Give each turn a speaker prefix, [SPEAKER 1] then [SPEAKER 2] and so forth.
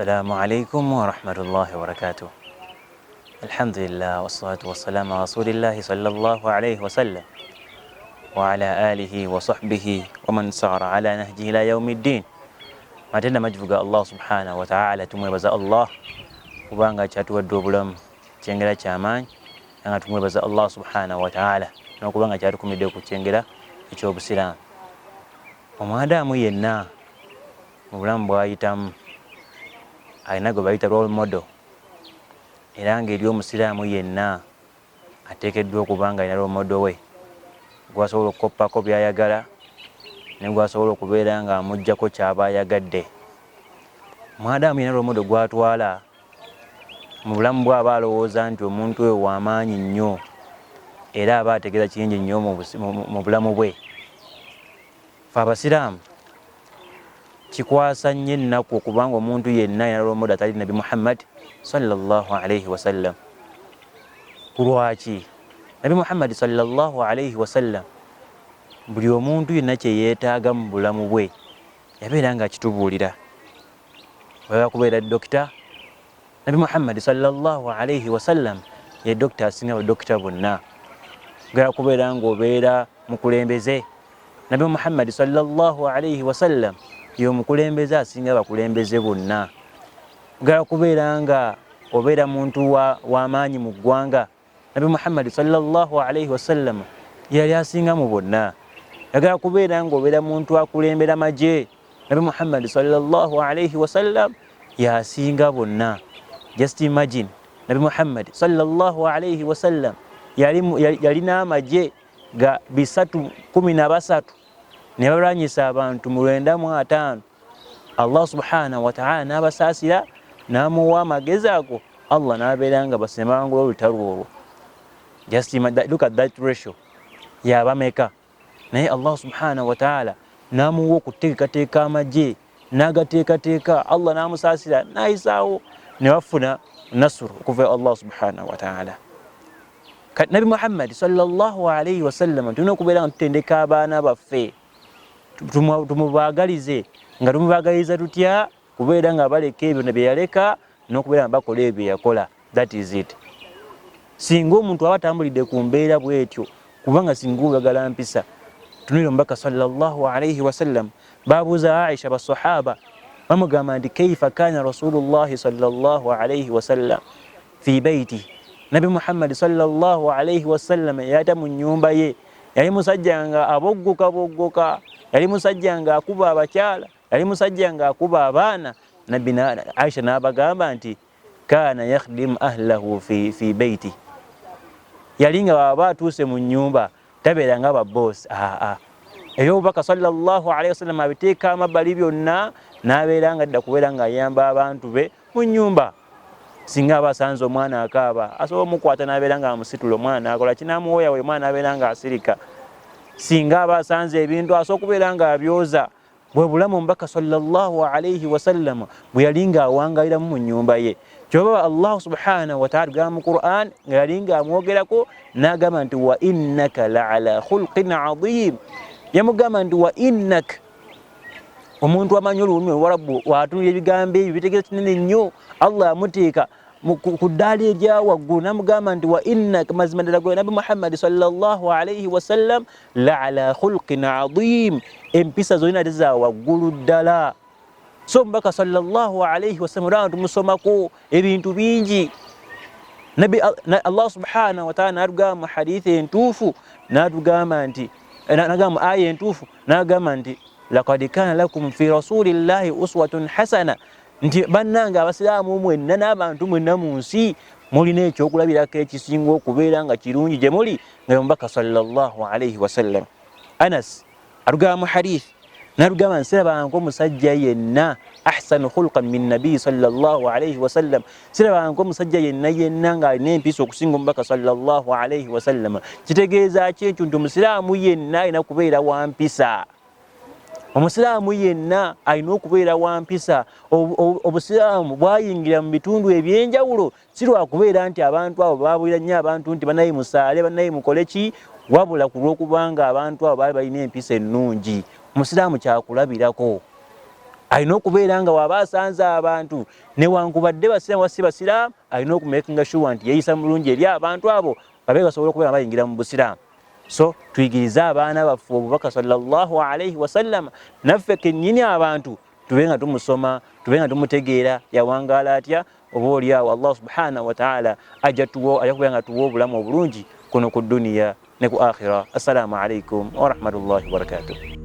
[SPEAKER 1] السلام عليكم ورحمة الله وبركاته. الحمد لله والصلاة والسلام على رسول الله صلى الله عليه وسلم وعلى آله وصحبه ومن سار على نهجه إلى يوم الدين. Matenda majivuga Allah subhanahu wa ta'ala, tumwebaza Allah kubanga kyatuwadde obulamu kyengera kyamaanyi, nga tumwebaza Allah subhanahu wa ta'ala n'okubanga kyatukumidde ku kyengera eky'obusiraamu. Omwadaamu yenna mu bulamu bw'ayitamu alina gwe bayita role model, era ng'eri omusiraamu yenna ateekeddwa okubanga alina role model we gwasobola okukoppako by'ayagala ne gwasobola okubeera nga amuggyako ky'aba ayagadde. Omwadaamu yenna role model gwatwala mu bulamu bwe aba alowooza nti omuntu oyo w'amaanyi nnyo era aba ategeeza kingi nnyo mu bulamu bwe. Ffe abasiraamu kikwasa nnyo ennaku okubanga omuntu yenna alina role model atali Nabi Muhammad sallallahu alayhi wasallam. Kulwaki? Nabi Muhammad sallallahu alayhi wasallam buli omuntu yenna kye yeetaaga mu bulamu bwe yabeera nga akitubuulira. Waba kubeera dokita, Nabi Muhammad sallallahu alayhi wasallam ye dokita asinga badokita bonna. Ogera kubeera ng'obeera mukulembeze, Nabi Muhammad sallallahu alayhi wasallam ye omukulembeze asinga bakulembeze bonna. Ogera kubeera nga obeera muntu w'amaanyi mu ggwanga, Nabi Muhammad sallallahu alayhi wasallam yali asinga mu bonna. Ogera kubeera ng'obeera muntu akulembera magye, Nabi Muhammad sallallahu alayhi wasallam yasinga bonna. Just imagine, Nabi Muhammad sallallahu alayhi wasallam yalina amagye ga 313 ne balwanyisa abantu 905. Allah subhanahu wa ta'ala n'abasaasira n'amuwa amagezi ago, Allah n'abeera nga basembangula olutalo olwo. Just look at that ratio. Yabameka naye Allah subhanahu wa ta'ala n'amuwa okuteekateeka amagye n'agateekateeka, Allah n'amusaasira n'ayisaawo ne bafuna nasuru okuva Allah subhanahu wa ta'ala. Kati Nabi Muhammad sallallahu alayhi wasallam tulina okubeera nga tutendeka abaana baffe, tumubaagalize nga tumubaagaliza tutya? Kubeera nga baleka ebyo bye yaleka n'okubeera nga bakola ebyo yakola. That is it. Singa omuntu aba atambulidde ku mbeera bw'etyo, kubanga singa oyagala mpisa, tunulira omubaka sallallahu alayhi wasallam babuuza Aisha basahaba bamugamba nti kaifa kana rasulullahi sallallahu alayhi wasallam fi baiti. Nabi Muhammad sallallahu alayhi wasallam yata mu nnyumba ye yali musajja nga aboggoka, yali musajja nga akuba abakyala, yali musajja nga akuba abaana. Nabbi Aisha n'abagamba nti kana yakhdim ahlahu fi baiti. Yali nga baba atuuse mu nnyumba tabeera nga babosi. Ey'obubaka sallallahu alayhi wasallam abiteeka amabbali byonna n'abeera nga adda kubeera nga ayamba abantu be mu nnyumba. Singa aba asanze omwana akaaba, asobola omukwata n'abeera nga amusitula, omwana n'akola kinaamuwoya we, omwana n'abeera nga asirika. Singa aba asanze ebintu asobola okubeera nga abyoza. Bwe bulamu omubaka sallallahu alayhi wasallam bwe yali nga awangalira mu nnyumba ye. Kyova Allah subhanahu wa ta'ala gamba mu Qur'an nga yali nga amwogerako n'agamba nti wa innaka la'ala khulqin 'adhim. Yamugamba nti wa innaka, omuntu amanyi olulimi Olwarabu w'atunula ebigambo ebyo bitegeeza kinene nnyo. Allah amuteeka ku ddaala erya waggulu n'amugamba nti wa innaka, mazima ddala gwe Nabi Muhammad sallallahu alayhi wasallam la'ala khulqin 'adhim, empisa zolina ate za waggulu ddala. So omubaka sallallahu alayhi wasallam olaba tumusomako ebintu bingi. Allah subhanahu wa ta'ala n'atugamba mu hadithi entuufu, n'atugamba nti n'agamba mu aya entuufu, n'agamba nti laqad kana lakum fi rasulillahi uswatun hasana, nti bannanga abasiraamu mwenna n'abantu mwenna mu nsi mulina ekyokulabirako ekisinga okubeera nga kirungi gye muli nga omubaka sallallahu alayhi wasallam. Anas atugamba mu hadithi n'atugamba nsirabanga omusajja yenna ahsanu khulqan min nabi sallallahu alayhi wasallam, sirabanga omusajja yenna ng'alina empisa okusinga omubaka sallallahu alayhi wasallam. Kitegeeza ki ekyo? Nti omusiraamu yenna alina kubeera wa mpisa. Omusiraamu yenna alina okubeera wa mpisa. Obusiraamu bwayingira mu bitundu ebyenjawulo si lwakubeera nti abantu abo baabulira nnyo abantu nti banaye musaale, banaye mukole ki, wabula ku lw'okubanga abantu abo baali balina empisa ennungi. Omusiraamu kyakulabirako. alina okubeera nga waba asanze abantu newankubadde basiraamu wasi basiraamu alina okumakinga sure nti yeeyisa mulungi eri abantu abo babe basobola okubeera bayingira mu busiraamu. So tuyigirize abaana baffe obubaka sallallahu alaihi wasallam, naffe kennyini abantu tube nga tumusoma, tube nga tumutegeera yawangaala atya, oba oliawo Allah subhanahu wa ta'ala ajja kubeera nga tuwa obulamu obulungi kuno ku duniya ne ku akhira. Assalamu alaikum wa rahmatullahi wa barakatuh.